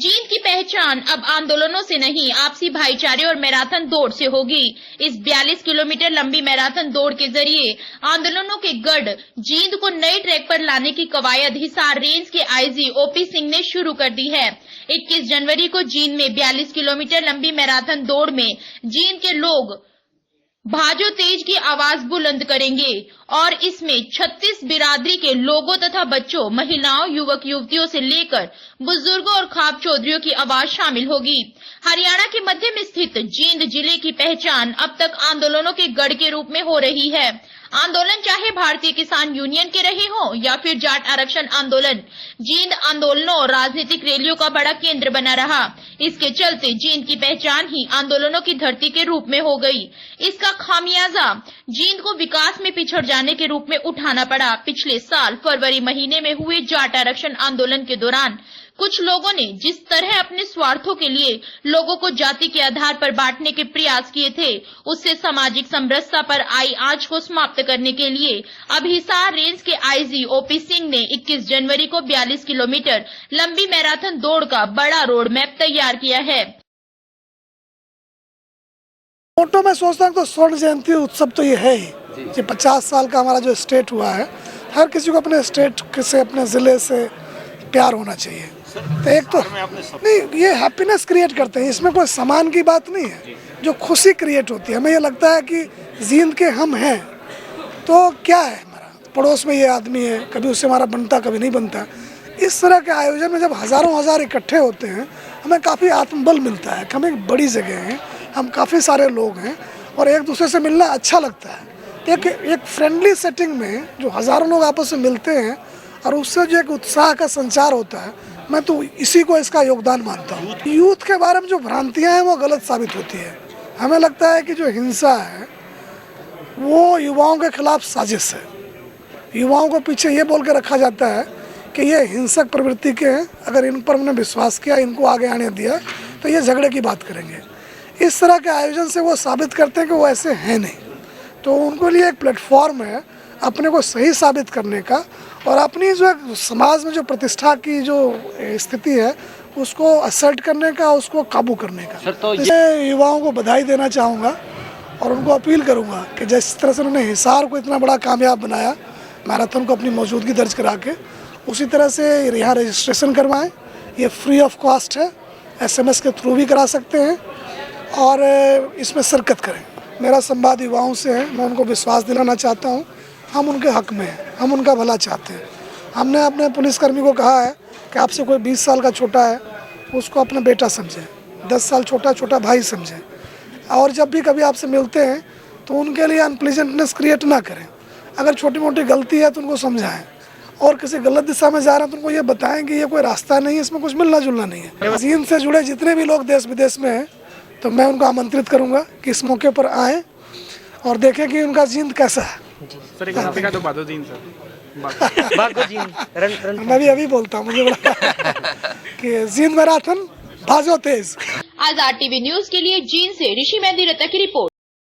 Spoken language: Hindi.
जींद की पहचान अब आंदोलनों से नहीं, आपसी भाईचारे और मैराथन दौड़ से होगी। इस 42 किलोमीटर लंबी मैराथन दौड़ के जरिए आंदोलनों के गढ़ जींद को नए ट्रैक पर लाने की कवायद हिसार रेंज के आईजी ओपी सिंह ने शुरू कर दी है। 21 जनवरी को जींद में 42 किलोमीटर लंबी मैराथन दौड़ में जींद के लोग भाजो तेज की आवाज बुलंद करेंगे और इसमें 36 बिरादरी के लोगों तथा बच्चों, महिलाओं, युवक युवतियों से लेकर बुजुर्गों और खाप चौधरियों की आवाज शामिल होगी। हरियाणा के मध्य में स्थित जींद जिले की पहचान अब तक आंदोलनों के गढ़ के रूप में हो रही है। आंदोलन चाहे भारतीय किसान यूनियन के रहे हो या फिर जाट आरक्षण आंदोलन, जींद आंदोलनों और राजनीतिक रैलियों का बड़ा केंद्र बना रहा। इसके चलते जींद की पहचान ही आंदोलनों की धरती के रूप में हो गई। इसका खामियाजा जींद को विकास में पिछड़ जाने के रूप में उठाना पड़ा। पिछले साल फरवरी महीने में हुए जाट आरक्षण आंदोलन के दौरान कुछ लोगों ने जिस तरह अपने स्वार्थों के लिए लोगों को जाति के आधार पर बांटने के प्रयास किए थे, उससे सामाजिक समरसता पर आई आंच को समाप्त करने के लिए अब हिसार रेंज के आईजी ओपी सिंह ने 21 जनवरी को 42 किलोमीटर लंबी मैराथन दौड़ का बड़ा रोड मैप तैयार किया है। फोटो में सोचता हूँ तो स्वर्ण जयंती उत्सव तो ये है ही। ये 50 साल का हमारा जो स्टेट हुआ है, हर किसी को अपने स्टेट से, अपने जिले से प्यार होना चाहिए। तो एक तो नहीं, ये हैप्पीनेस क्रिएट करते हैं, इसमें कोई सामान की बात नहीं है, जो खुशी क्रिएट होती है। हमें ये लगता है कि जींद के हम हैं तो क्या है, हमारा पड़ोस में ये आदमी है, कभी उससे हमारा बनता कभी नहीं बनता। इस तरह के आयोजन में जब हजारों हजार इकट्ठे होते हैं, हमें काफ़ी आत्मबल मिलता है कि हम एक बड़ी जगह हैं, हम काफ़ी सारे लोग हैं और एक दूसरे से मिलना अच्छा लगता है। एक फ्रेंडली सेटिंग में जो हजारों लोग आपस में मिलते हैं और उससे जो एक उत्साह का संचार होता है, मैं तो इसी को इसका योगदान मानता हूँ। यूथ के बारे में जो भ्रांतियाँ हैं वो गलत साबित होती है। हमें लगता है कि जो हिंसा है वो युवाओं के खिलाफ साजिश है। युवाओं को पीछे ये बोल के रखा जाता है कि ये हिंसक प्रवृत्ति के हैं, अगर इन पर हमने विश्वास किया, इनको आगे आने दिया तो ये झगड़े की बात करेंगे। इस तरह के आयोजन से वो साबित करते हैं कि वो ऐसे हैं नहीं। तो उनके लिए एक प्लेटफॉर्म है अपने को सही साबित करने का और अपनी जो समाज में जो प्रतिष्ठा की जो स्थिति है उसको असर्ट करने का, उसको काबू करने का। तो युवाओं को बधाई देना चाहूँगा और उनको अपील करूँगा कि जिस तरह से उन्होंने हिसार को इतना बड़ा कामयाब बनाया, मैराथन को अपनी मौजूदगी दर्ज करा के, उसी तरह से यहाँ रजिस्ट्रेशन करवाएं। ये फ्री ऑफ कॉस्ट है, SMS के थ्रू भी करा सकते हैं और इसमें शिरकत करें। मेरा संवाद युवाओं से है, मैं उनको विश्वास दिलाना चाहता हूँ, हम उनके हक में हैं, हम उनका भला चाहते हैं। हमने अपने पुलिसकर्मी को कहा है कि आपसे कोई 20 साल का छोटा है उसको अपना बेटा समझें, 10 साल छोटा भाई समझें और जब भी कभी आपसे मिलते हैं तो उनके लिए अनप्लीजेंटनेस क्रिएट ना करें। अगर छोटी मोटी गलती है तो उनको समझाएं और किसी गलत दिशा में जा रहे हैं तो उनको ये बताएं कि ये कोई रास्ता नहीं है, इसमें कुछ मिलना जुलना नहीं है। जींद से जुड़े जितने भी लोग देश विदेश में हैं तो मैं उनको आमंत्रित करूंगा कि इस मौके पर आएँ और देखें कि उनका जींद कैसा है। मैं भी अभी बोलता हूँ, मुझे बड़ा कि जींद मैराथन भाजो तेज। आजाद टीवी न्यूज के लिए जींद से ऋषि मेहंदी रत्ता की रिपोर्ट।